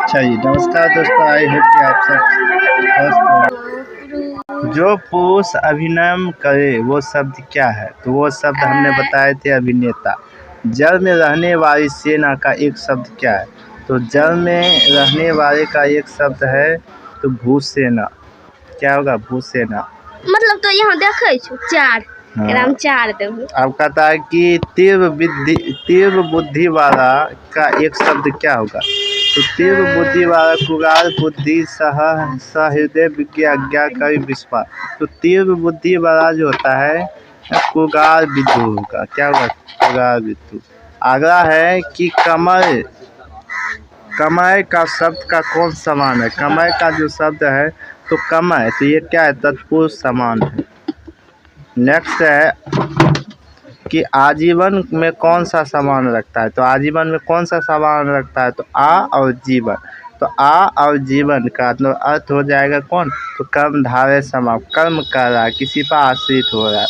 अच्छा जी, नमस्कार दोस्तों, आई होप कि आप सब स्वस्थ हो। जो पुरुष अभिनय करे वो शब्द क्या है? तो वो शब्द हमने बताए थे अभिनेता। जल में रहने वाली सेना का एक शब्द क्या है? तो जल में रहने वाले का एक शब्द है तो भूसेना। क्या होगा? भूसेना। मतलब तो यहाँ देखे चार। हाँ। चार अब कहता है कि तीव्र बुद्धि वाला का एक शब्द क्या होगा? तो तीव्र बुद्धि वाला कुगार बुद्धि सहृदय विज्ञाकारी विश्वास। तो तीव्र बुद्धि वाला जो होता है कुगार विद्यु होगा। क्या होगा? कुगार विद्यु। अगला है कि कमय का शब्द का कौन समान है? कमय का जो शब्द है तो कमय, तो ये क्या है? तत्पुरुष समान है। नेक्स्ट है कि आजीवन में कौन सा समान रखता है? तो आजीवन में कौन सा समान रखता है? तो आ और जीवन। तो आ और जीवन का तो अर्थ हो जाएगा कौन? तो कर्म धारय समाप, कर्म कर रहा है, किसी पर आश्रित हो रहा है।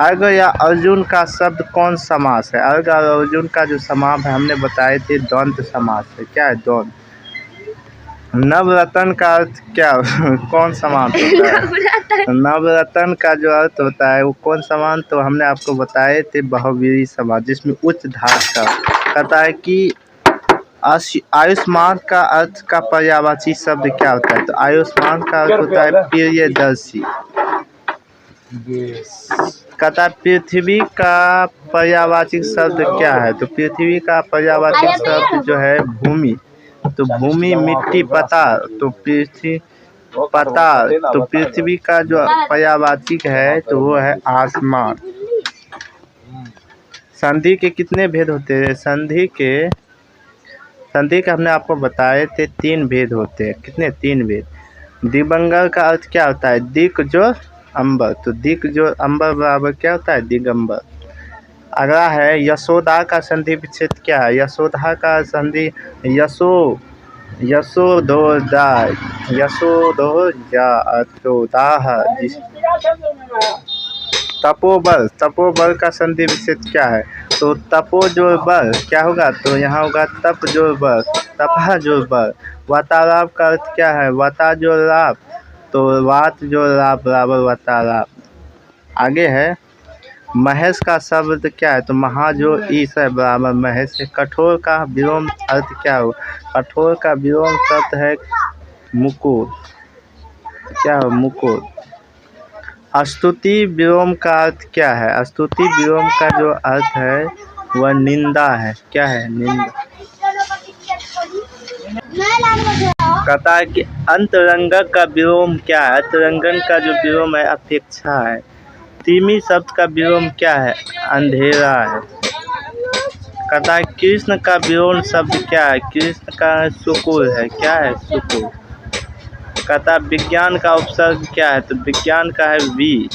अर्घ या अर्जुन का शब्द कौन समास है? अर्घ और अर्जुन का जो समास है हमने बताए थे द्वंद्व समास है। क्या है? द्वंद्व। नवरत्न का अर्थ क्या कौन समान होता है? नवरत्न का जो अर्थ होता है वो कौन समान? तो हमने आपको बताए थे बहुवीरी समान, जिसमें उच्च धार का कहता है कि आयुष्मान का अर्थ का पर्यायवाची शब्द क्या होता है? तो आयुष्मान का अर्थ होता है प्रियदर्शी। कहता है पृथ्वी का पर्यायवाची शब्द क्या है? तो पृथ्वी का पर्यायवाची शब्द जो है भूमि। तो भूमि, मिट्टी, पताल। तो पृथ्वी पताल, तो पृथ्वी का जो पर्यायवाची है तो वो है आसमान। संधि के कितने भेद होते हैं? संधि के हमने आपको बताए थे 3 भेद होते हैं। कितने? 3 भेद। दिगंबर का अर्थ क्या होता है? दिक जो अंबर। तो दिक जो अंबर बराबर क्या होता है? दिगंबर। अगला है यशोदा का संधि विच्छेद क्या है? यशोदा का संधि तपोबल का संधि विच्छेद क्या है? तो तपो जो बल क्या होगा? तो यहाँ होगा तप जो बल, तपा जो बल। वातालाप का अर्थ क्या है? वाता जो लाभ, तो वात जो लाभ बराबर वातालाप। आगे है महेश का शब्द क्या है? तो महा जो ईश है बराबर महेश है। कठोर का विलोम अर्थ क्या हो? कठोर का विलोम शब्द है मुकुर। क्या हो? मुकुर। स्तुति विलोम का अर्थ क्या है? स्तुति विलोम का जो अर्थ है वह निंदा है। क्या है? निंदा। कहता है कि अंतरंगक का विलोम क्या है? अंतरंगन का जो विलोम है अपेक्षा है। तिमी शब्द का विलोम क्या है? अंधेरा है। कहता है कृष्ण का विलोम शब्द क्या है? कृष्ण का शुकुर है। क्या है? शुकुर। कहता है विज्ञान का उपसर्ग क्या है? तो विज्ञान का है वी।